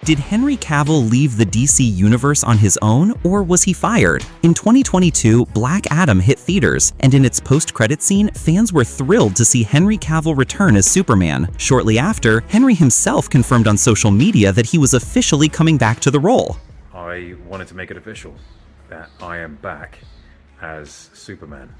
Did Henry Cavill leave the DC universe on his own, or was he fired? In 2022, Black Adam hit theaters, and in its post-credit scene, fans were thrilled to see Henry Cavill return as Superman. Shortly after, Henry himself confirmed on social media that he was officially coming back to the role. I wanted to make it official that I am back as Superman.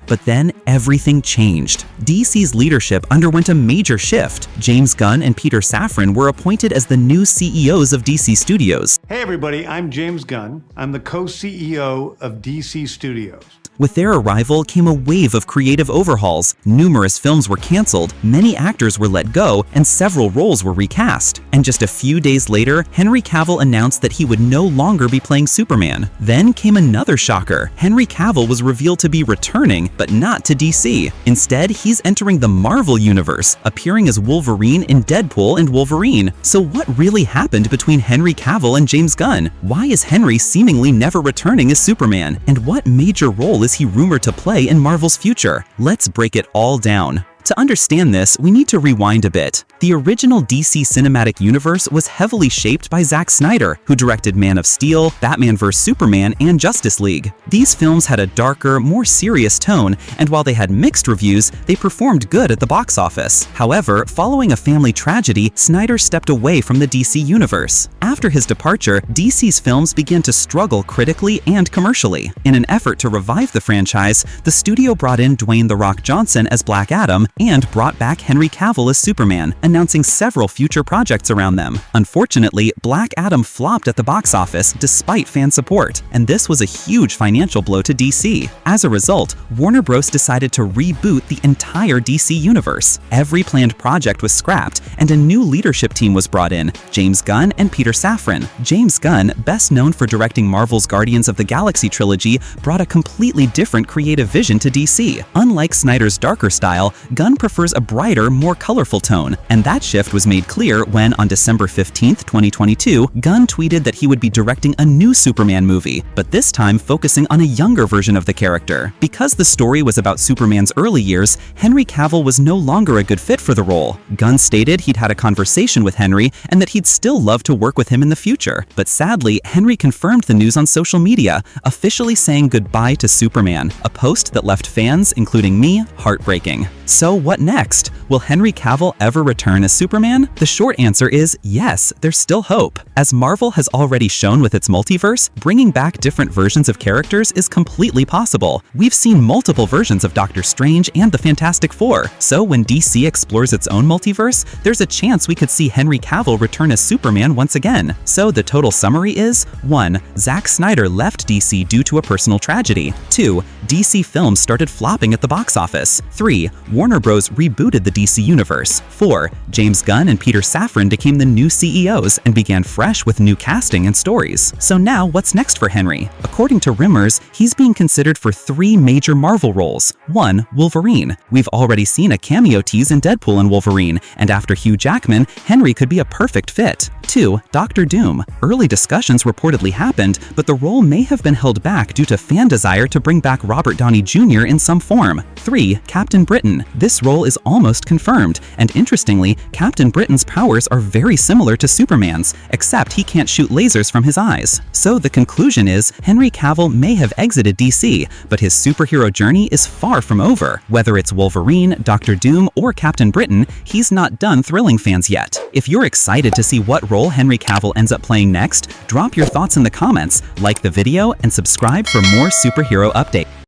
But then everything changed. DC's leadership underwent a major shift. James Gunn and Peter Safran were appointed as the new CEOs of DC Studios. Hey everybody, I'm James Gunn. I'm the co-CEO of DC Studios. With their arrival came a wave of creative overhauls. Numerous films were canceled, many actors were let go, and several roles were recast. And just a few days later, Henry Cavill announced that he would no longer be playing Superman. Then came another shocker. Henry Cavill was revealed to be returning, but not to DC. Instead, he's entering the Marvel universe, appearing as Wolverine in Deadpool and Wolverine. So what really happened between Henry Cavill and James Gunn? Why is Henry seemingly never returning as Superman? And what major role is he rumored to play in Marvel's future? Let's break it all down. To understand this, we need to rewind a bit. The original DC cinematic universe was heavily shaped by Zack Snyder, who directed Man of Steel, Batman vs. Superman, and Justice League. These films had a darker, more serious tone, and while they had mixed reviews, they performed good at the box office. However, following a family tragedy, Snyder stepped away from the DC universe. After his departure, DC's films began to struggle critically and commercially. In an effort to revive the franchise, the studio brought in Dwayne "The Rock" Johnson as Black Adam and brought back Henry Cavill as Superman, announcing several future projects around them. Unfortunately, Black Adam flopped at the box office despite fan support, and this was a huge financial blow to DC. As a result, Warner Bros. Decided to reboot the entire DC universe. Every planned project was scrapped, and a new leadership team was brought in, James Gunn and Peter Safran. James Gunn, best known for directing Marvel's Guardians of the Galaxy trilogy, brought a completely different creative vision to DC. Unlike Snyder's darker style, Gunn prefers a brighter, more colorful tone, and that shift was made clear when, on December 15, 2022, Gunn tweeted that he would be directing a new Superman movie, but this time focusing on a younger version of the character. Because the story was about Superman's early years, Henry Cavill was no longer a good fit for the role. Gunn stated he'd had a conversation with Henry and that he'd still love to work with him in the future. But sadly, Henry confirmed the news on social media, officially saying goodbye to Superman, a post that left fans, including me, heartbreaking. So what next? Will Henry Cavill ever return as Superman? The short answer is yes, there's still hope. As Marvel has already shown with its multiverse, bringing back different versions of characters is completely possible. We've seen multiple versions of Doctor Strange and the Fantastic Four, so when DC explores its own multiverse, there's a chance we could see Henry Cavill return as Superman once again. So the total summary is: 1. Zack Snyder left DC due to a personal tragedy. 2. DC films started flopping at the box office. 3. Warner Bros. Rebooted the DC universe. 4. James Gunn and Peter Safran became the new CEOs and began fresh with new casting and stories. So now what's next for Henry? According to rumors, he's being considered for 3 major Marvel roles. 1. Wolverine. We've already seen a cameo tease in Deadpool and Wolverine, and after Hugh Jackman, Henry could be a perfect fit. 2. Doctor Doom. Early discussions reportedly happened, but the role may have been held back due to fan desire to bring back Robert Downey Jr. in some form. 3. Captain Britain. This role is almost confirmed, and interestingly, Captain Britain's powers are very similar to Superman's, except he can't shoot lasers from his eyes. So the conclusion is, Henry Cavill may have exited DC, but his superhero journey is far from over. Whether it's Wolverine, Doctor Doom, or Captain Britain, he's not done thrilling fans yet. If you're excited to see what role Henry Cavill ends up playing next, drop your thoughts in the comments, like the video, and subscribe for more superhero updates.